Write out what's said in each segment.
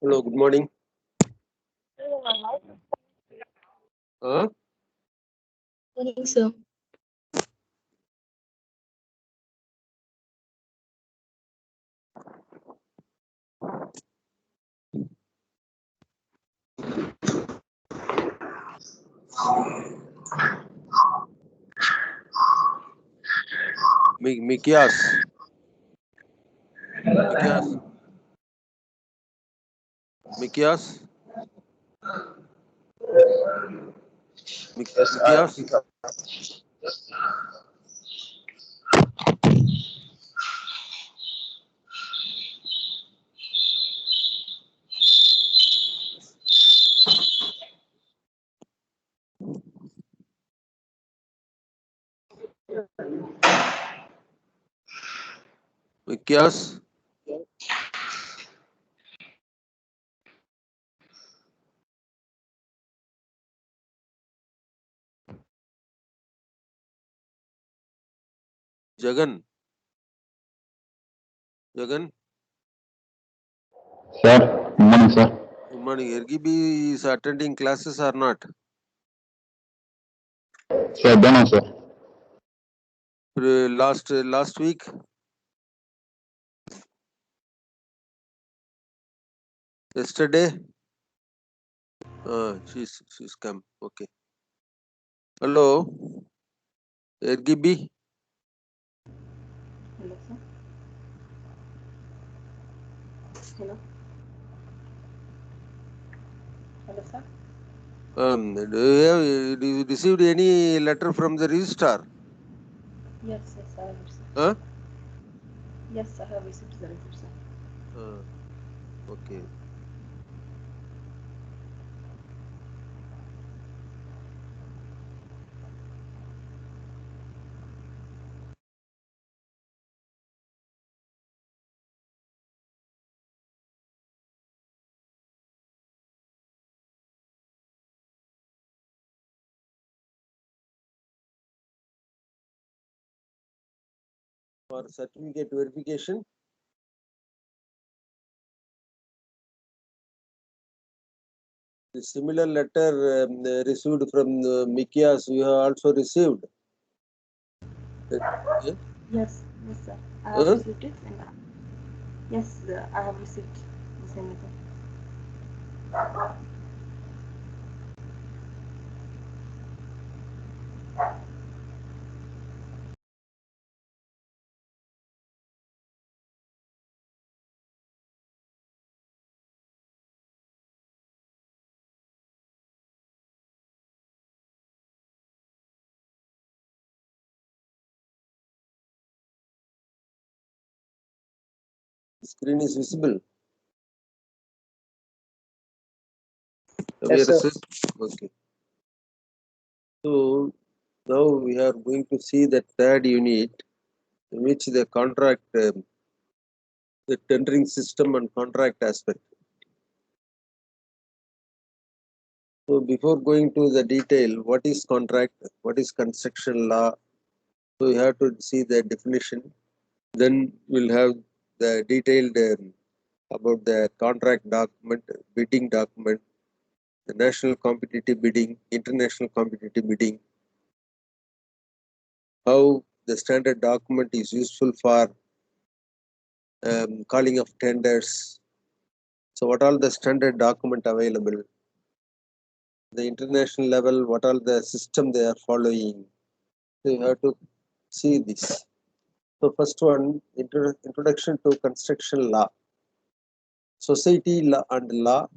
Hello, good morning. Huh? Morning, sir. Mikias. Mikias. Mikias. Mikias. Mikias. Jagan. Jagan. Sir, good morning, sir. Good morning. RGB is attending classes or not? Sir, don't know, sir. Last week. Yesterday. She's come. Okay. Hello. RGB. Hello, sir. Hello. Hello, sir. Do you received any letter from the registrar? Yes, I have received. Huh? Yes, I have received the letter, sir. Okay. For certificate verification. The similar letter received from Mikias, you have also received. Yeah? Yes, sir. I have received it, and yes, I have received the same letter. Screen is visible. Yes, sir. Okay. So now we are going to see the third unit, in which the contract, the tendering system and contract aspect. So before going to the detail, what is contract, what is construction law? So you have to see the definition. Then we'll have the detailed about the contract document, bidding document, the national competitive bidding, international competitive bidding, how the standard document is useful for calling of tenders. So what all the standard document available? The international level, what all the system they are following? So you have to see this. So first one, introduction to construction law. Society law and law,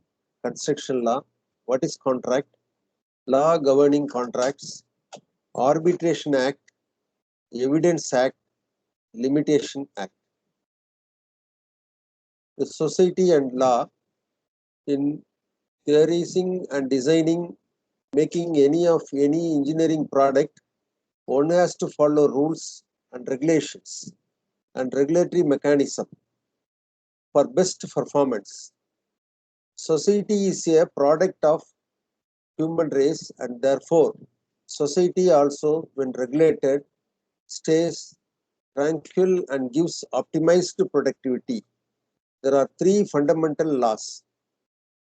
construction law. What is contract? Law governing contracts, Arbitration Act, Evidence Act, Limitation Act. The society and law in theorizing and designing, making any engineering product, one has to follow rules and regulations and regulatory mechanism for best performance. Society is a product of human race, and therefore society also, when regulated, stays tranquil and gives optimized productivity. There are three fundamental laws.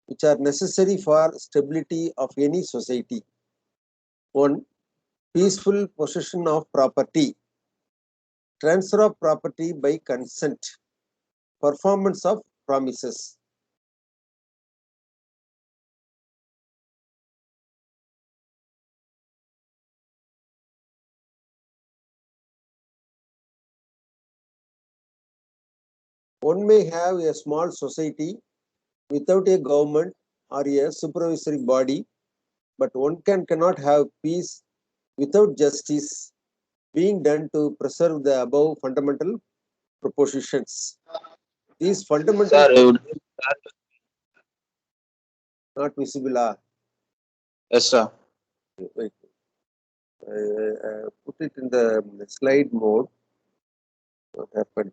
which are necessary for stability of any society. 1. Peaceful possession of property, transfer of property by consent, performance of promises. One may have a small society without a government or a supervisory body, but one cannot have peace without justice being done to preserve the above fundamental propositions. These fundamental Sir, you would, not visible are. yes, sir. Wait, put it in the slide mode. What happened?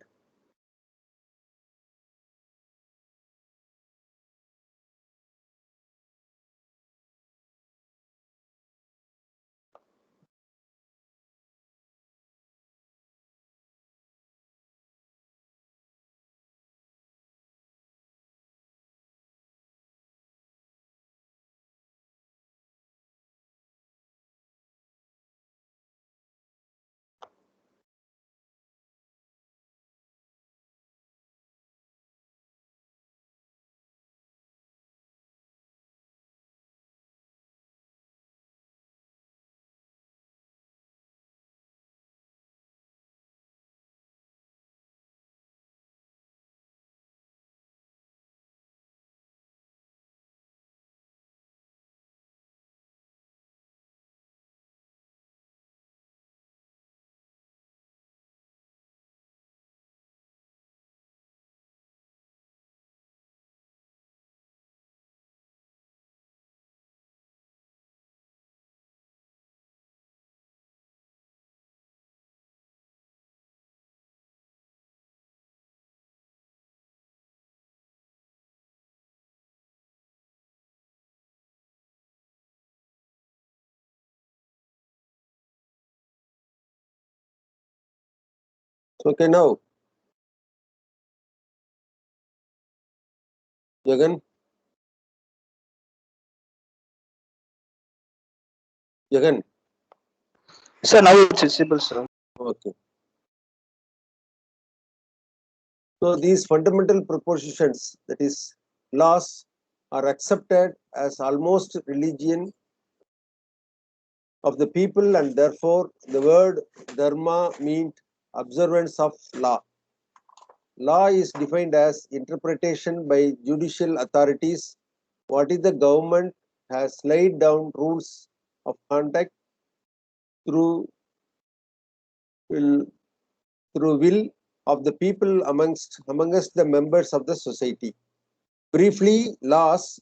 Okay, now, Jagan. Jagan. Sir, now it's visible, sir. Okay. So these fundamental propositions, that is, laws, are accepted as almost religion of the people, and therefore the word dharma means observance of law. Law is defined as interpretation by judicial authorities. What is the government has laid down rules of conduct through will, through will of the people amongst the members of the society. Briefly, laws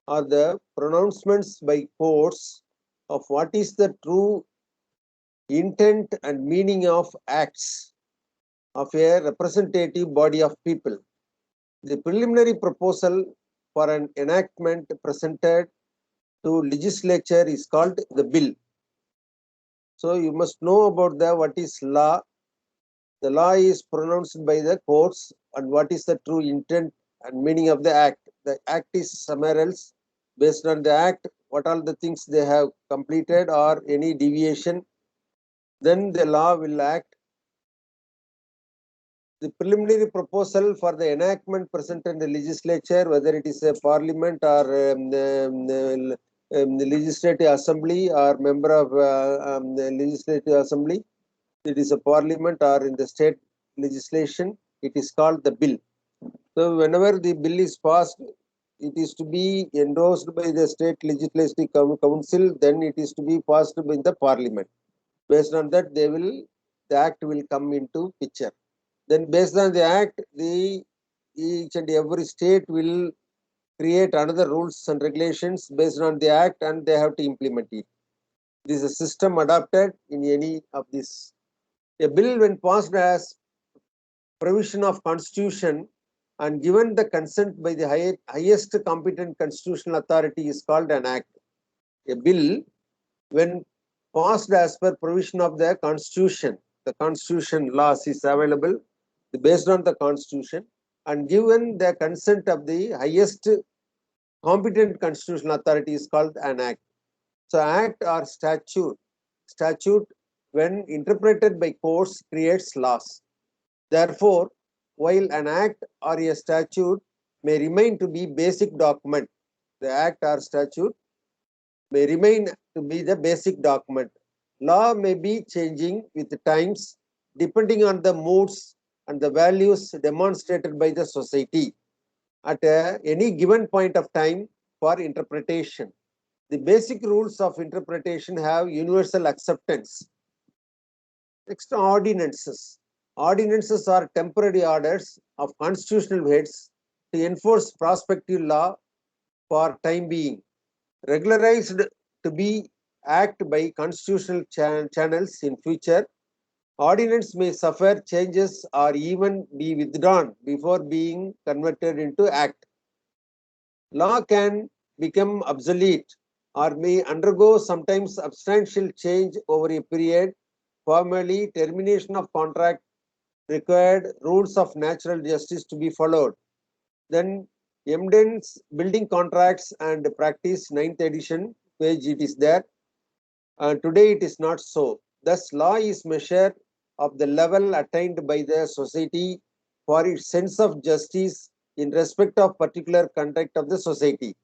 are the pronouncements by courts of what is the true intent and meaning of acts of a representative body of people. The preliminary proposal for an enactment presented to legislature is called the bill. So you must know about the what is law. The law is pronounced by the courts, and what is the true intent and meaning of the act. The act is somewhere else. Based on the act, what all the things they have completed or any deviation, then the law will act. The preliminary proposal for the enactment presented in the legislature, whether it is a parliament or the legislative assembly or member of the legislative assembly, it is a parliament or in the state legislation, it is called the bill. So whenever the bill is passed, it is to be endorsed by the state legislative council, then it is to be passed by the parliament. Based on that, the act will come into picture. Then based on the act, each and every state will create another rules and regulations based on the act, and they have to implement it. This is a system adopted in any of this. A bill when passed as provision of constitution and given the consent by the highest competent constitutional authority is called an act. A bill when passed as per provision of the constitution laws is available based on the constitution and given the consent of the highest Competent constitutional authority is called an act. So act or statute when interpreted by courts creates laws. Therefore, while an act or a statute may remain to be basic document, the act or statute may remain to be the basic document. Law may be changing with the times depending on the moods and the values demonstrated by the society at any given point of time for interpretation. The basic rules of interpretation have universal acceptance. Next, ordinances. Ordinances are temporary orders of constitutional heads to enforce prospective law for time being, regularized to be act by constitutional channels in future. Ordinance may suffer changes or even be withdrawn before being converted into act. Law can become obsolete or may undergo sometimes substantial change over a period. Formally, termination of contract required rules of natural justice to be followed. Then Emden's Building Contracts and Practice, 9th edition, page it is there. Today it is not so. Thus, law is measure of the level attained by the society for its sense of justice in respect of particular conduct of the society.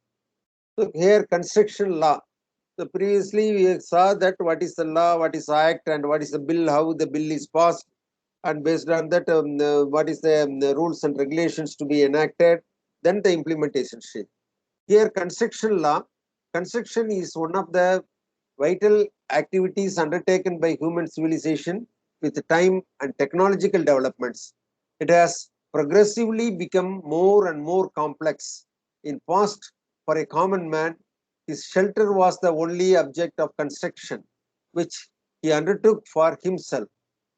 So here construction law. So previously we saw that what is the law, what is act, and what is the bill, how the bill is passed, and based on that what is the rules and regulations to be enacted, then the implementation stage. Here construction law, construction is one of the vital activities undertaken by human civilization with time and technological developments. It has progressively become more and more complex. In past, for a common man, his shelter was the only object of construction, which he undertook for himself.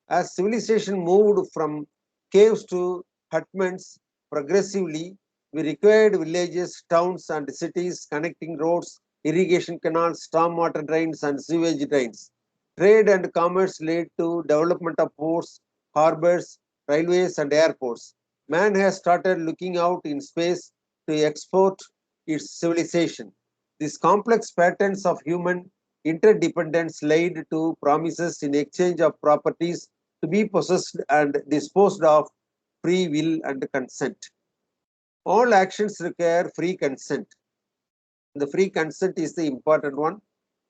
As civilization moved from caves to hutments progressively, we required villages, towns, and cities, connecting roads, irrigation canals, stormwater drains, and sewage drains. Trade and commerce led to development of ports, harbors, railways, and airports. Man has started looking out in space to export its civilization. These complex patterns of human interdependence led to promises in exchange of properties to be possessed and disposed of, free will and consent. All actions require free consent. The free consent is the important one.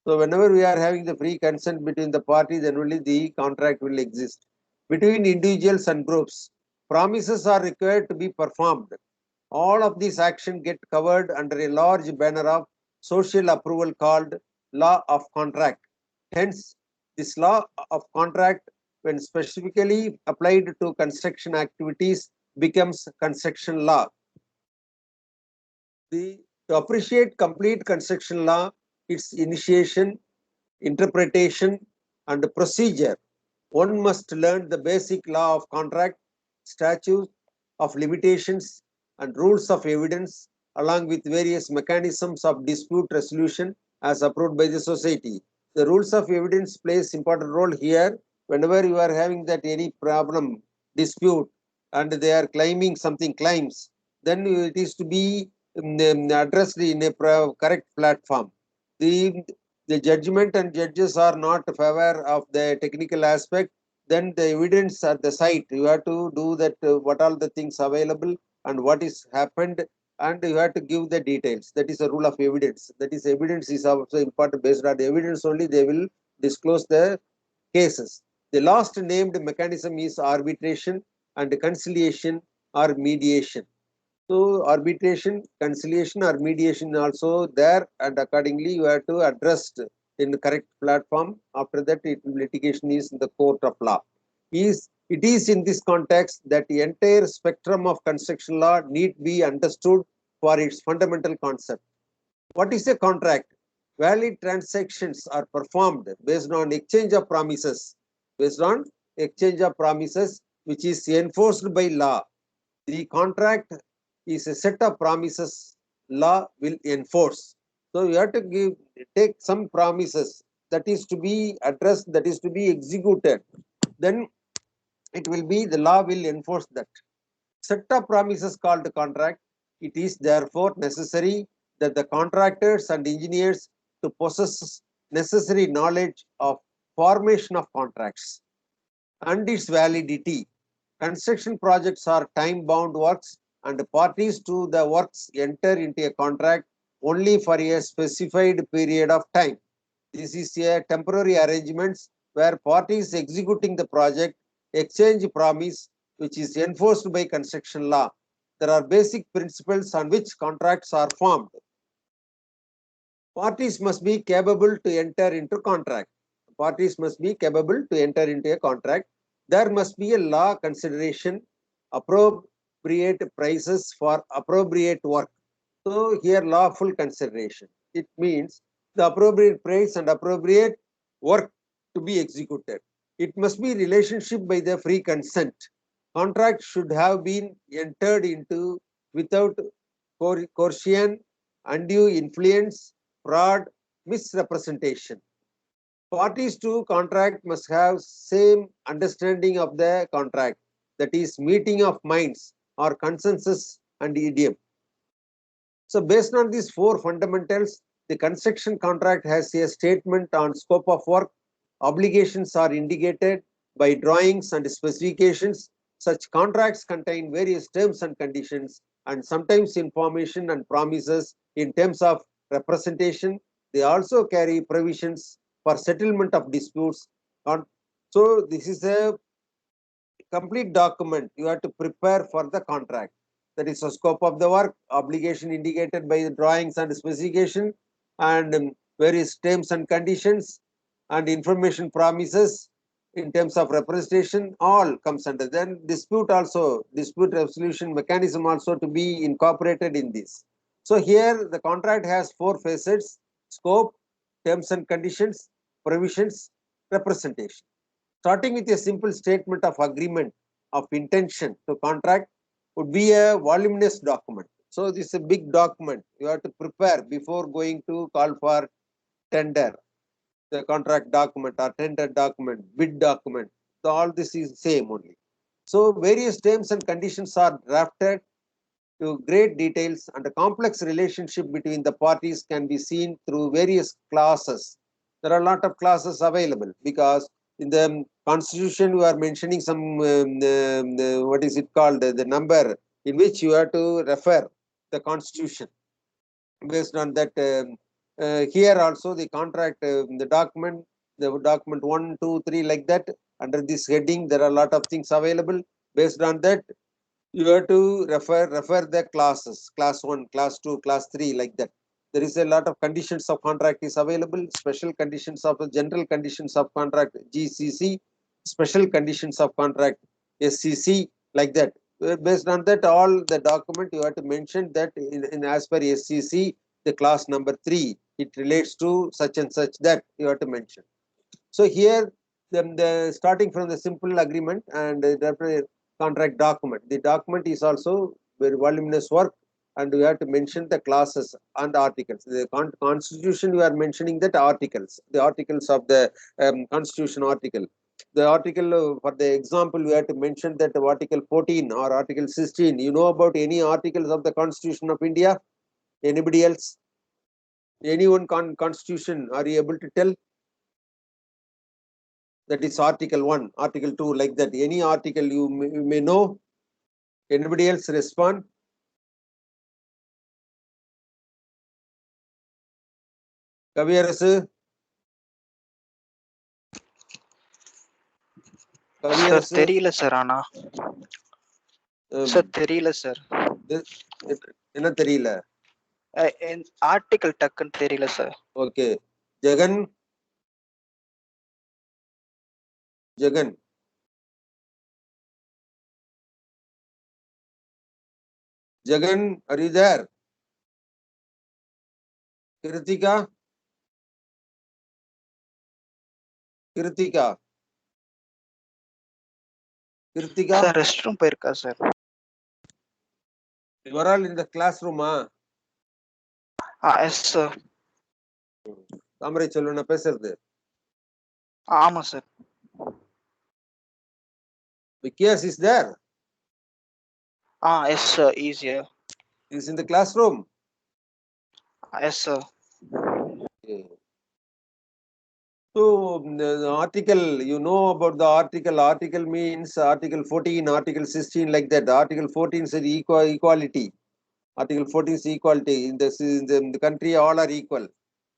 So whenever we are having the free consent between the parties, then only the contract will exist. Between individuals and groups, promises are required to be performed. All of these actions get covered under a large banner of social approval called law of contract. Hence, this law of contract, when specifically applied to construction activities, becomes construction law. To appreciate complete construction law, its initiation, interpretation, and procedure, one must learn the basic law of contract, statutes of limitations, and rules of evidence, along with various mechanisms of dispute resolution as approved by the society. The rules of evidence plays important role here. Whenever you are having that any problem, dispute, and they are claiming something claims, then it is to be addressed in a correct platform. The judgment and judges are not in favor of the technical aspect, then the evidence at the site, you have to do that what are the things available and what is happened, and you have to give the details. That is a rule of evidence. That is, evidence is also important. Based on the evidence only they will disclose the cases. The last named mechanism is arbitration and conciliation or mediation. So arbitration, conciliation, or mediation also there, and accordingly you have to address in the correct platform. After that, litigation is in the court of law. It is in this context that the entire spectrum of construction law need be understood for its fundamental concept. What is a contract? Valid transactions are performed based on exchange of promises, which is enforced by law. The contract is a set of promises law will enforce. So you have to take some promises that is to be addressed, that is to be executed. Then it will be the law will enforce that. Set of promises called contract. It is therefore necessary that the contractors and engineers to possess necessary knowledge of formation of contracts and its validity. Construction projects are time-bound works, and the parties to the works enter into a contract only for a specified period of time. This is a temporary arrangements where parties executing the project exchange promise which is enforced by construction law. There are basic principles on which contracts are formed. Parties must be capable to enter into contract. Parties must be capable to enter into a contract. There must be a law consideration, appropriate prices for appropriate work. So here lawful consideration. It means the appropriate price and appropriate work to be executed. It must be relationship by the free consent. Contract should have been entered into without coercion, undue influence, fraud, misrepresentation. Parties to contract must have same understanding of the contract, that is meeting of minds or consensus and idiom. So based on these four fundamentals, the construction contract has a statement on scope of work. Obligations are indicated by drawings and specifications. Such contracts contain various terms and conditions and sometimes information and promises in terms of representation. They also carry provisions for settlement of disputes. So this is a complete document you have to prepare for the contract. That is the scope of the work, obligation indicated by the drawings and specification, and various terms and conditions, and information promises in terms of representation, all comes under. Then dispute resolution mechanism also to be incorporated in this. So here the contract has four facets: scope, terms and conditions, provisions, representation. Starting with a simple statement of agreement of intention to contract would be a voluminous document. So this is a big document you have to prepare before going to call for tender. The contract document or tender document, bid document. So all this is same only. So various terms and conditions are drafted to great details, and a complex relationship between the parties can be seen through various clauses. There are a lot of clauses available because in the constitution you are mentioning some what is it called, the number in which you have to refer the constitution. Based on that, here also the contract, the document 1, 2, 3 like that, under this heading there are a lot of things available. Based on that you have to refer the classes, class 1, class 2, class 3 like that. There is a lot of conditions of contract is available, special conditions of general conditions of contract GCC, special conditions of contract SCC like that. Based on that, all the document you have to mention that in as per SCC, the class number 3, it relates to such and such, that you have to mention. So here the starting from the simple agreement and contract document. The document is also very voluminous work, and we have to mention the clauses and articles. The constitution, you are mentioning that articles, the articles of the constitution article. The article, for the example, we have to mention that article 14 or article 16. You know about any articles of the Constitution of India? Anybody else? Anyone constitution, are you able to tell? That is article 1, article 2, like that. Any article you may know? Anybody else respond? Kaviyarasu? Sir, தெரியல sir ஆனா. Sir தெரியல sir. என்ன தெரியல? Article டக்குன்னு தெரியல sir. Okay. Jagan? Jagan. Jagan, are you there? Kritika? Kritika? Kritika? Sir, restroom போயிருக்கா sir. You are all in the classroom, Yes sir. தாமரை செல்வனா பேசுறது? ஆமா sir. Vikyas is there? Yes sir, he is here. He is in the classroom? Yes, sir. Okay. So the article, you know about the article. Article means Article 14, Article 16, like that. Article 14 says equality. Article 14 is equality. In the country, all are equal.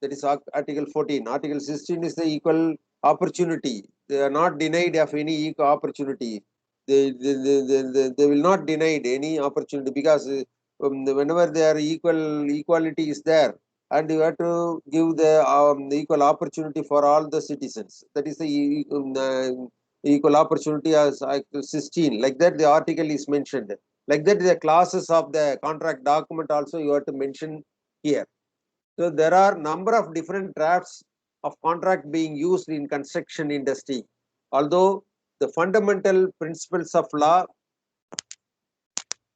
That is Article 14. Article 16 is the equal opportunity. They are not denied of any equal opportunity. They will not denied any opportunity because whenever they are equality is there, and you have to give the equal opportunity for all the citizens. That is the equal opportunity as Article 16. Like that, the article is mentioned. Like that, the clauses of the contract document also you have to mention here. So there are number of different drafts of contract being used in construction industry. Although the fundamental principles of law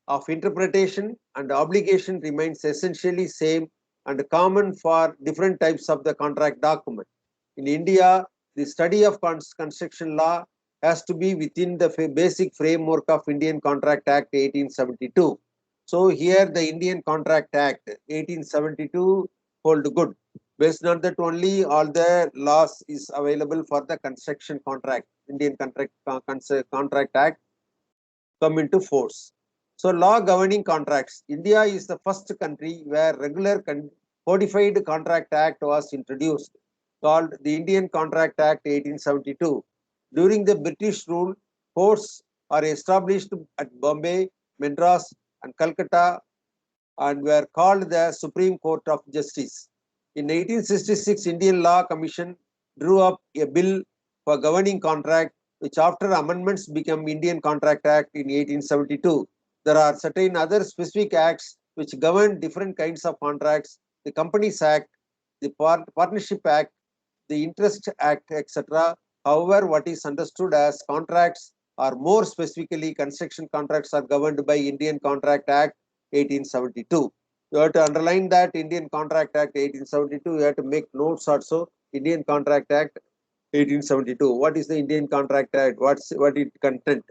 of interpretation and obligation remains essentially same and common for different types of the contract document. In India, the study of construction law has to be within the basic framework of Indian Contract Act 1872. So here the Indian Contract Act 1872 hold good. Based on that only all the laws is available for the construction contract. Indian Contract Act come into force. So law governing contracts. India is the first country where regular codified contract act was introduced, called the Indian Contract Act 1872. During the British rule, courts are established at Bombay, Madras and Calcutta and were called the Supreme Court of Justice. In 1866, Indian Law Commission drew up a bill for governing contract, which after amendments became Indian Contract Act in 1872. There are certain other specific acts which govern different kinds of contracts: the Companies Act, the Partnership Act, the Interest Act, etc. However, what is understood as contracts, or more specifically construction contracts, are governed by Indian Contract Act 1872. You have to underline that Indian Contract Act 1872. You have to make notes also. Indian Contract Act 1872. What is the Indian Contract Act? What it content?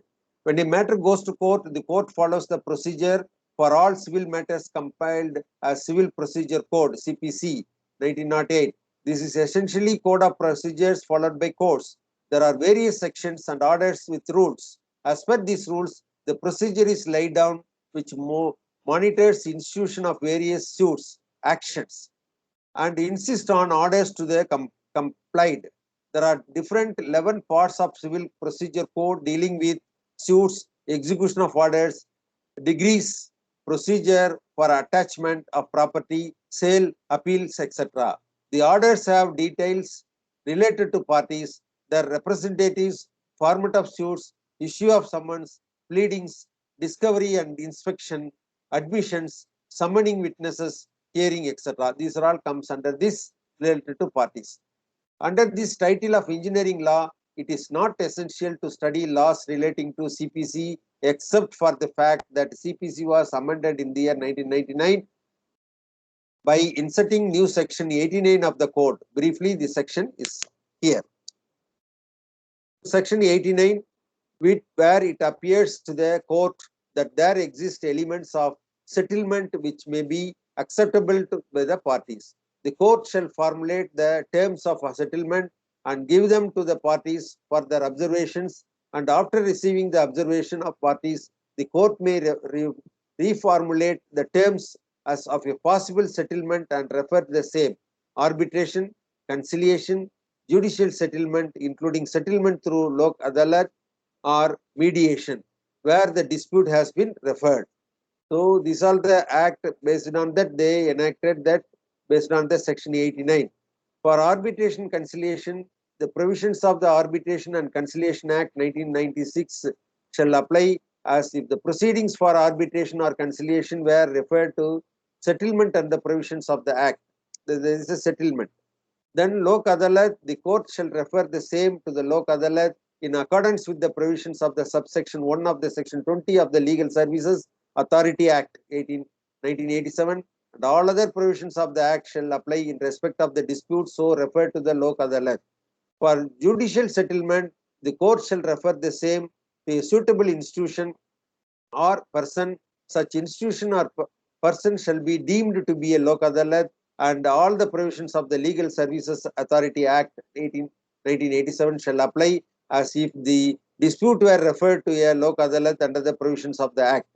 When a matter goes to court, the court follows the procedure for all civil matters compiled as Civil Procedure Code (CPC) 1908. This is essentially code of procedures followed by courts. There are various sections and orders with rules. As per these rules, the procedure is laid down, which monitors institution of various suits, actions, and insist on orders to the complied. There are different 11 parts of Civil Procedure Code dealing with suits, execution of orders, degrees, procedure for attachment of property, sale, appeals, etc. The orders have details related to parties, their representatives, format of suits, issue of summons, pleadings, discovery and inspection, admissions, summoning witnesses, hearing, etc. These are all comes under this related to parties. Under this title of engineering law, it is not essential to study laws relating to CPC except for the fact that CPC was amended in the year 1999 by inserting new section 89 of the code. Briefly, this section is here. Section 89, where it appears to the court that there exist elements of settlement which may be acceptable by the parties. The court shall formulate the terms of a settlement and give them to the parties for their observations, and after receiving the observation of parties, the court may reformulate the terms as of a possible settlement and refer the same. Arbitration, conciliation, judicial settlement, including settlement through Lok Adalat or mediation, where the dispute has been referred. So these are the act. Based on that, they enacted that based on the section 89. For arbitration conciliation, the provisions of the Arbitration and Conciliation Act 1996 shall apply as if the proceedings for arbitration or conciliation were referred to settlement and the provisions of the act. There is a settlement. Then Lok Adalat, the court shall refer the same to the Lok Adalat in accordance with the provisions of the subsection 1 of the section 20 of the Legal Services Authority Act 1987, and all other provisions of the act shall apply in respect of the dispute so referred to the Lok Adalat. For judicial settlement, the court shall refer the same to a suitable institution or person. Such institution or person shall be deemed to be a Lok Adalat and all the provisions of the Legal Services Authority Act 1987 shall apply as if the dispute were referred to a Lok Adalat under the provisions of the Act.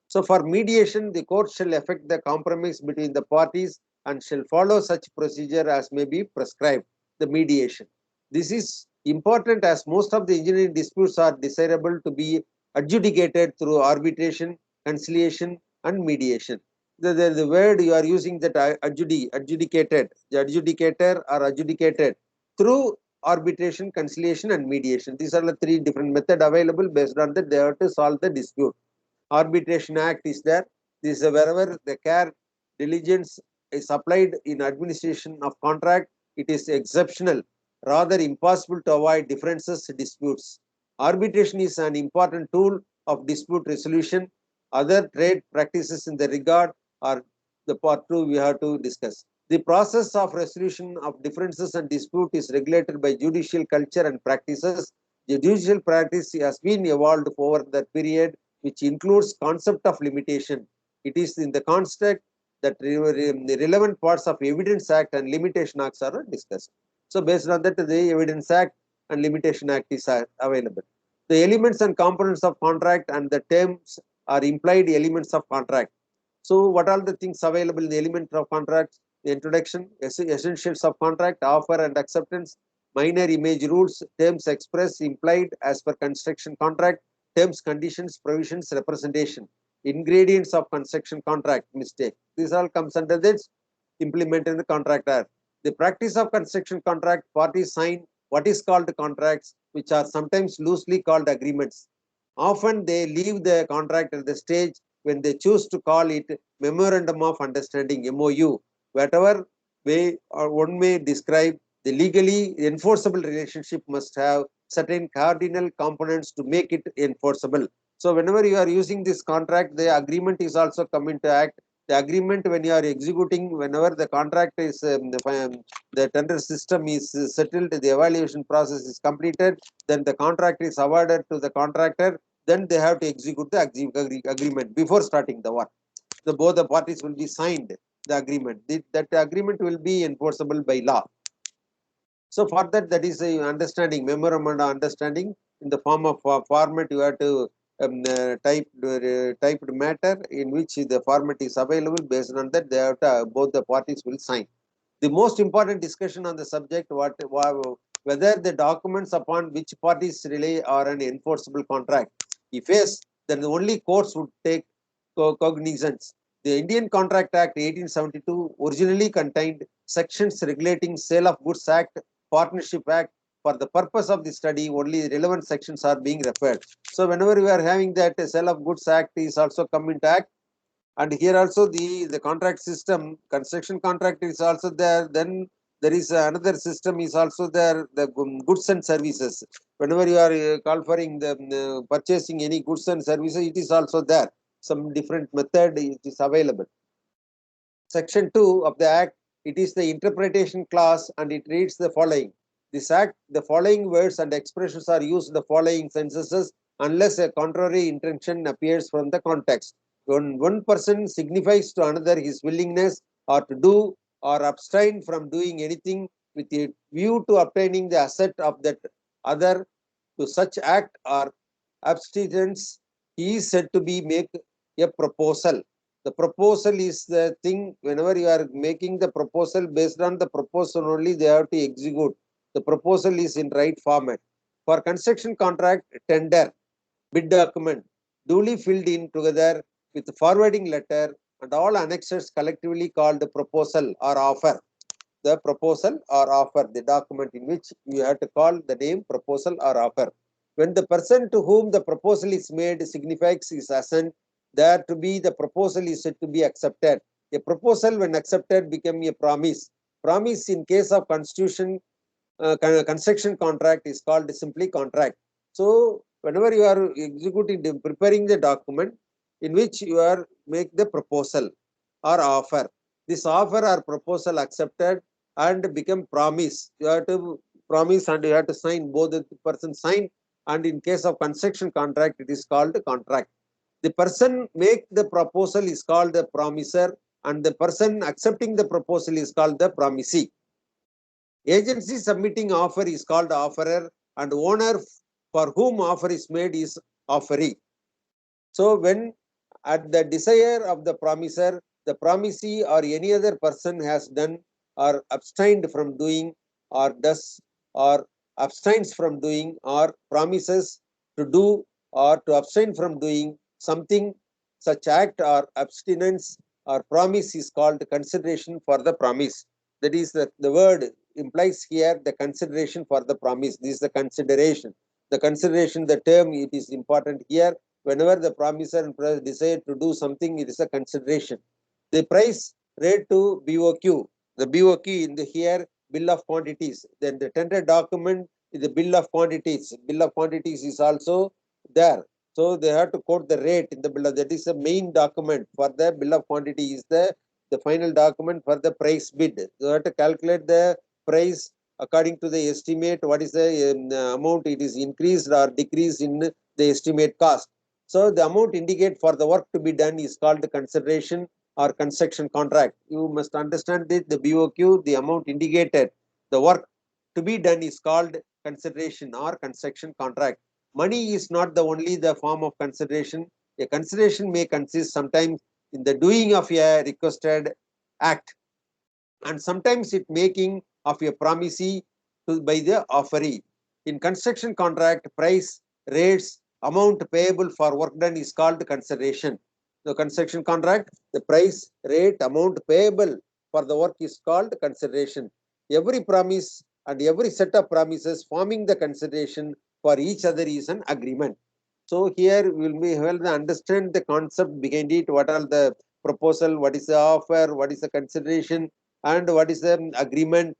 So for mediation, the court shall effect the compromise between the parties and shall follow such procedure as may be prescribed, the mediation. This is important as most of the engineering disputes are desirable to be adjudicated through arbitration, conciliation and mediation. The word you are using, that adjudicated, the adjudicator or adjudicated through arbitration, conciliation and mediation. These are the three different methods available. Based on that, they have to solve the dispute. Arbitration Act is there. This is wherever the care, diligence is applied in administration of contract, it is exceptional, rather impossible to avoid differences, disputes. Arbitration is an important tool of dispute resolution. Other trade practices in the regard are the part 2 we have to discuss. The process of resolution of differences and dispute is regulated by judicial culture and practices. The judicial practice has been evolved over the period, which includes concept of limitation. It is in the context that the relevant parts of Evidence Act and Limitation Acts are discussed. So based on that, the Evidence Act and Limitation Act is available. The elements and components of contract and the terms are implied elements of contract. So what are the things available in the elements of contract? The introduction, essentials of contract, offer and acceptance, minor image rules, terms express, implied as per construction contract, terms, conditions, provisions, representation, ingredients of construction contract, mistake. This all comes under this implemented in the contract act. The practice of construction contract, parties sign what is called contracts, which are sometimes loosely called agreements. Often they leave the contract at the stage when they choose to call it Memorandum of Understanding, MOU. Whatever way or one may describe, the legally enforceable relationship must have certain cardinal components to make it enforceable. So whenever you are using this contract, the agreement is also come into act. The agreement, when you are executing, whenever the contract is the tender system is settled, the evaluation process is completed, then the contract is awarded to the contractor, then they have to execute the agreement before starting the work. Both the parties will be signed the agreement. That agreement will be enforceable by law. So for that, that is a understanding, memorandum of understanding in the form of format. You have to typed matter in which the format is available. Based on that, they have to, both the parties will sign. The most important discussion on the subject, whether the documents upon which parties rely are an enforceable contract. If yes, then only courts would take cognizance. The Indian Contract Act 1872 originally contained sections regulating Sale of Goods Act, Partnership Act. For the purpose of the study, only relevant sections are being referred. So whenever we are having that, Sale of Goods Act is also come into act. And here also the contract system, construction contract is also there. Then there is another system is also there, the goods and services. Whenever you are calling the purchasing any goods and services, it is also there. Some different method it is available. Section 2 of the Act, it is the interpretation clause, and it reads the following. This Act, the following words and expressions are used in the following sentences unless a contrary intention appears from the context. When one person signifies to another his willingness or to do or abstain from doing anything with a view to obtaining the asset of that other, to such act or abstinence, he is said to be make a proposal. The proposal is the thing, whenever you are making the proposal, based on the proposal only they have to execute. The proposal is in right format. For construction contract, tender, bid document, duly filled in together with forwarding letter and all annexes collectively called the proposal or offer. The proposal or offer, the document in which you have to call the name proposal or offer. When the person to whom the proposal is made signifies his assent, there to be the proposal is said to be accepted. A proposal, when accepted, become a promise. Promise in case of construction contract is called simply contract. So whenever you are executing, preparing the document in which you are make the proposal or offer, this offer or proposal accepted and become promise. You have to promise and you have to sign, both the person sign, and in case of construction contract, it is called contract. The person make the proposal is called the promiser, and the person accepting the proposal is called the promisee. Agency submitting offer is called offerer, and owner for whom offer is made is offeree. So when at the desire of the promiser, the promisee or any other person has done or abstained from doing or does or abstains from doing or promises to do or to abstain from doing something, such act or abstinence or promise is called consideration for the promise. That is, the word implies here the consideration for the promise. This is the consideration. The consideration, the term, it is important here. Whenever the promiser and desire to do something, it is a consideration. The price rate to BOQ. The BOQ in the here bill of quantities. Then the tender document is the bill of quantities. Bill of quantities is also there. So they have to quote the rate in the bill of, that is the main document for the bill of quantity is the final document for the price bid. You have to calculate the price according to the estimate, what is the amount it is increased or decreased in the estimate cost. So the amount indicate for the work to be done is called consideration or construction contract. You must understand that the BOQ, the amount indicated, the work to be done is called consideration or construction contract. Money is not the only the form of consideration. A consideration may consist sometimes in the doing of a requested act, and sometimes it making of a promisee by the offeree. In construction contract, price, rates, amount payable for work done is called consideration. The construction contract, the price, rate, amount payable for the work is called consideration. Every promise and every set of promises forming the consideration for each other is an agreement. So here we will be able to understand the concept behind it, what are the proposal, what is the offer, what is the consideration, and what is the agreement.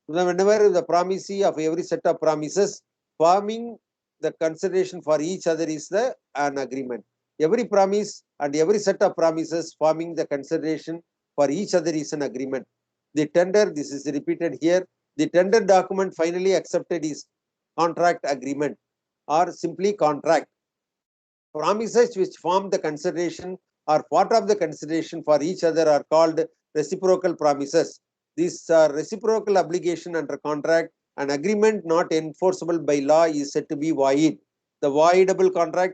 Whenever the promisee of every set of promises forming the consideration for each other is an agreement. Every promise and every set of promises forming the consideration for each other is an agreement. The tender, this is repeated here, the tender document finally accepted is contract agreement or simply contract. Promises which form the consideration or part of the consideration for each other are called reciprocal promises. These are reciprocal obligation under contract. An agreement not enforceable by law is said to be void. The voidable contract,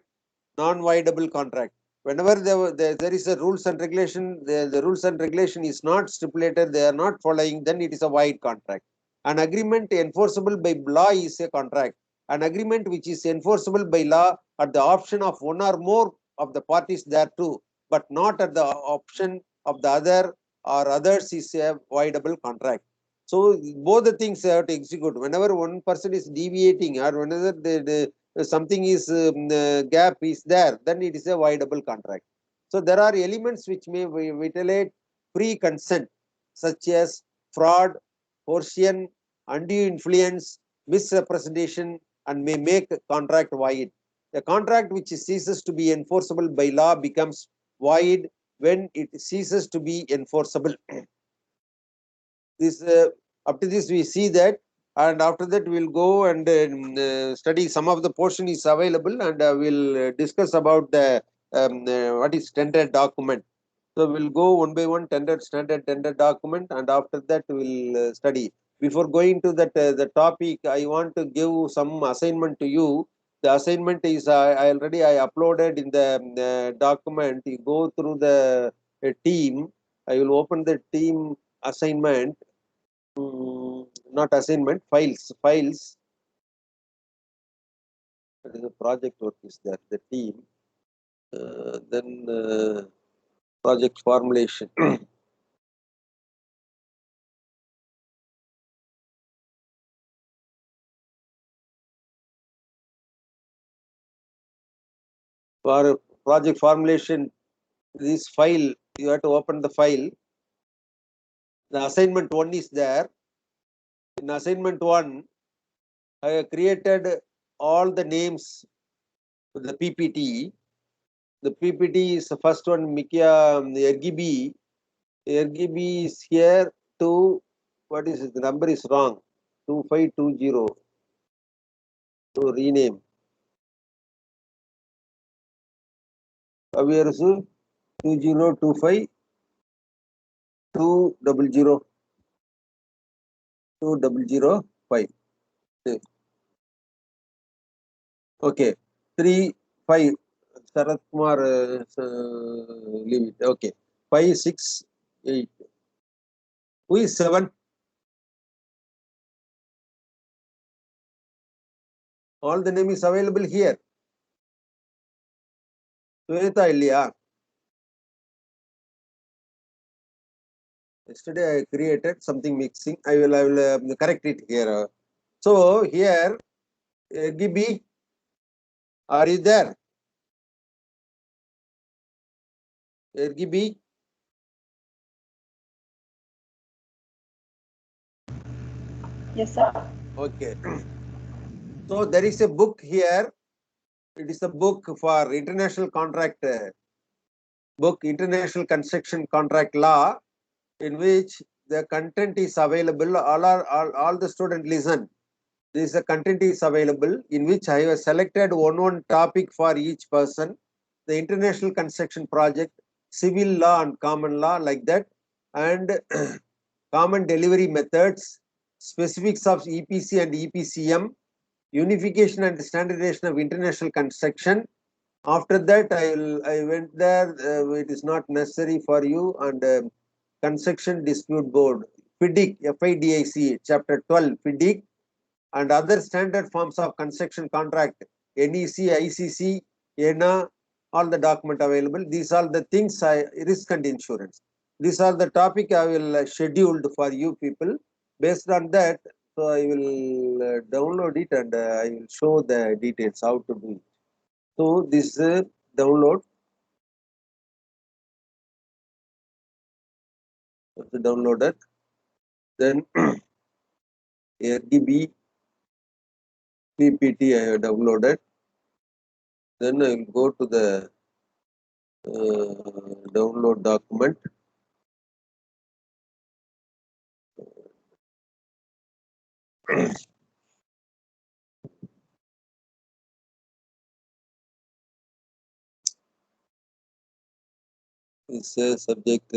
non-voidable contract. Whenever there is a rules and regulation, the rules and regulation is not stipulated, they are not following, then it is a void contract. An agreement enforceable by law is a contract. An agreement which is enforceable by law at the option of one or more of the parties thereto, but not at the option of the other or others, is a voidable contract. So both the things have to execute. Whenever one person is deviating or whenever something is gap is there, then it is a voidable contract. So there are elements which may violate free consent, such as fraud, coercion, undue influence, misrepresentation, and may make a contract void. A contract which ceases to be enforceable by law becomes void when it ceases to be enforceable. This up to this we see that, and after that we'll go and study some of the portion is available, and we'll discuss about the what is tender document. So we'll go one by one, standard tender document, and after that we'll study. Before going to that the topic, I want to give some assignment to you. The assignment is I uploaded in the document. You go through the team. I will open the team assignment. Not assignment, files. That is the project work is there, the team. Then project formulation. For project formulation, this file, you have to open the file. The assignment 1 is there. In assignment 1, I have created all the names of the PPT. The PPT is the first one, Mikia RGB. RGB is here to, what is it? The number is wrong. 2520. To rename. Avirasu 2025 2005. Okay, 3, 5. Sarath Kumar, leave it. Okay, 5, 6, 8. Who is 7? All the name is available here. Shweta Ilya. Yesterday I created something mixing. I will correct it here. So here, Gibi, are you there? Gibi. Yes, sir. Okay. So there is a book here. It is a book for international contract book, International Construction Contract Law, in which the content is available. All the students listen. This content is available, in which I have selected one topic for each person. The international construction project, civil law and common law, like that, and common delivery methods, specifics of EPC and EPCM, unification and standardization of international construction. After that, I went there. It is not necessary for you. And Construction Dispute Board, FIDIC, FIDIC, Chapter 12, FIDIC, and other standard forms of construction contract, NEC, ICC, ENA, all the document available. These are the things, risk and insurance. These are the topic I will scheduled for you people. Based on that, so I will download it and I will show the details how to do it. So this download. Downloaded. Then RGB PPT I have downloaded. Then I will go to the download document. This subject.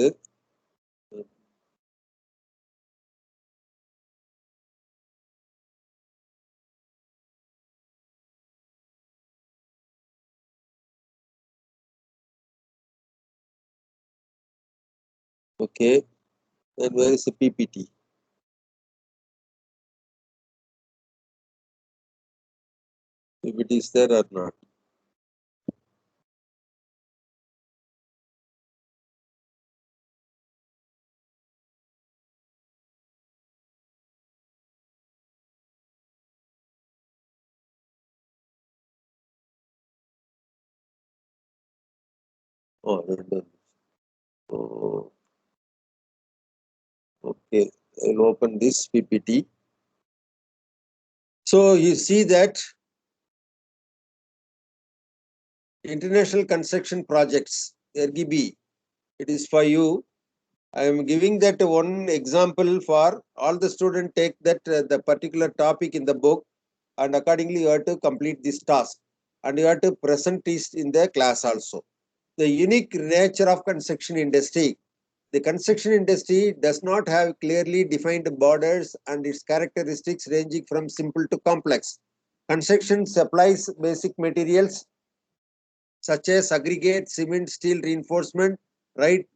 Okay. And where is the PPT? PPT is there or not? Oh, no. Oh, okay. I'll open this PPT. So you see that international construction projects, RGB, it is for you. I am giving that one example for all the students. Take that the particular topic in the book, and accordingly you have to complete this task, and you have to present this in the class also. The unique nature of construction industry. The construction industry does not have clearly defined borders and its characteristics ranging from simple to complex. Construction supplies basic materials such as aggregate, cement, steel reinforcement, right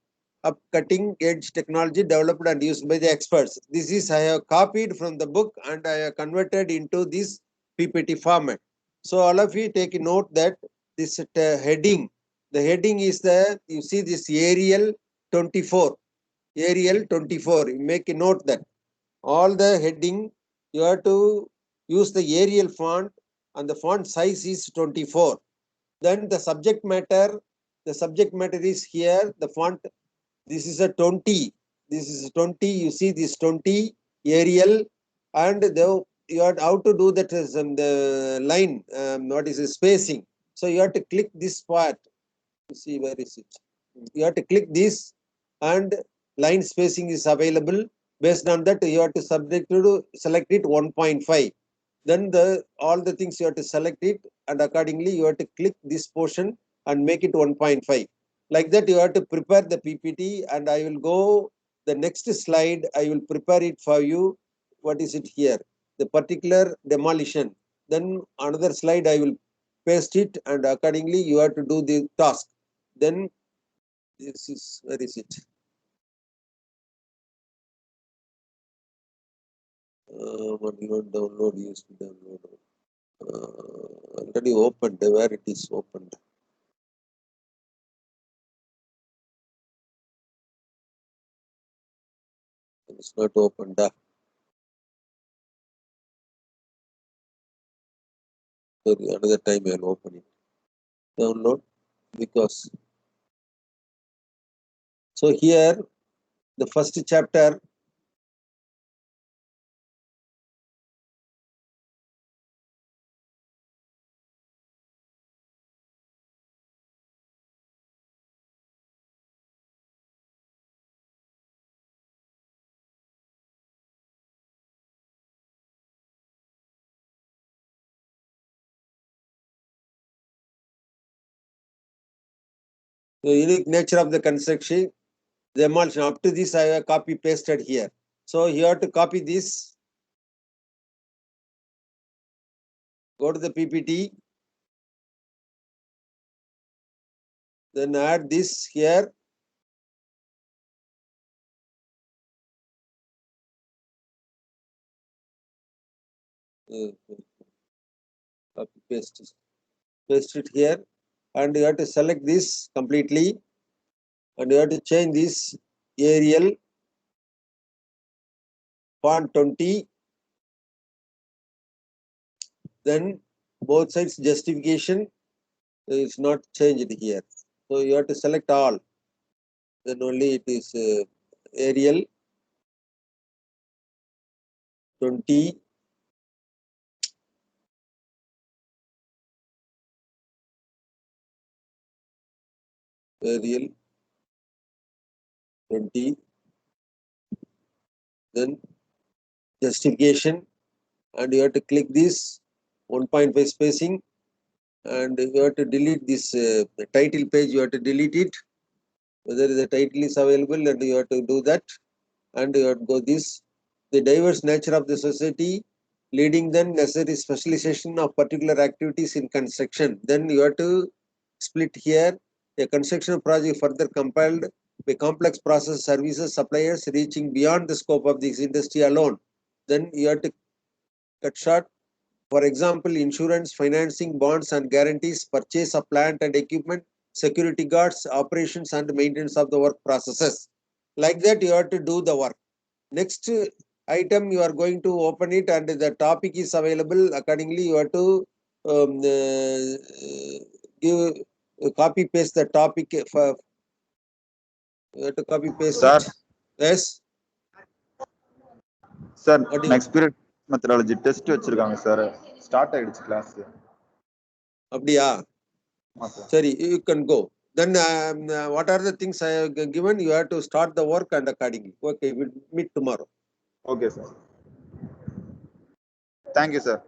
up cutting edge technology developed and used by the experts. This is I have copied from the book and I have converted into this PPT format. So all of you take a note that this heading, the heading is you see this Arial 24. Arial 24. You make a note that all the heading you have to use the Arial font and the font size is 24. Then the subject matter is here, the font, this is a 20, this is 20, you see this 20 Arial, and you have how to do that is the line, what is the spacing. So you have to click this part, you see where is it, you have to click this and line spacing is available. Based on that you have to select it 1.5. Then all the things you have to select it, and accordingly you have to click this portion and make it 1.5. Like that you have to prepare the PPT, and I will go the next slide, I will prepare it for you. What is it here? The particular demolition. Then another slide, I will paste it, and accordingly you have to do the task. Then this is, where is it? What you want download, use to download. Already opened, where it is opened. It's not opened. Sorry, another time I will open it. Download, because so here the first chapter. The unique nature of the construction, the emulsion. Up to this, I have copy pasted here. So you have to copy this. Go to the PPT. Then add this here. Copy paste it here, and you have to select this completely, and you have to change this Arial font 20. Then both sides justification is not changed here. So you have to select all. Then only it is Arial 20. Arial 20. Then justification, and you have to click this 1.5 spacing, and you have to delete this title page. You have to delete it, whether the title is available, and you have to do that. And you have to go this, the diverse nature of the society leading then necessary specialization of particular activities in construction. Then you have to split here. A construction project further compiled by complex process services suppliers reaching beyond the scope of this industry alone. Then you have to cut short. For example, insurance, financing, bonds and guarantees, purchase of plant and equipment, security guards, operations and maintenance of the work processes. Like that, you have to do the work. Next item, you are going to open it, and the topic is available. Accordingly, you have to give copy paste the topic for. You have to copy paste Sir. it. Yes. Sir What do you? Next period methodology test வச்சிருக்காங்க sir start ஆயிடுச்சு class அப்படியா? ஆமா sir Sorry, you can go. Then what are the things I have given? You have to start the work and accordingly. Okay, we'll meet tomorrow. Okay sir thank you sir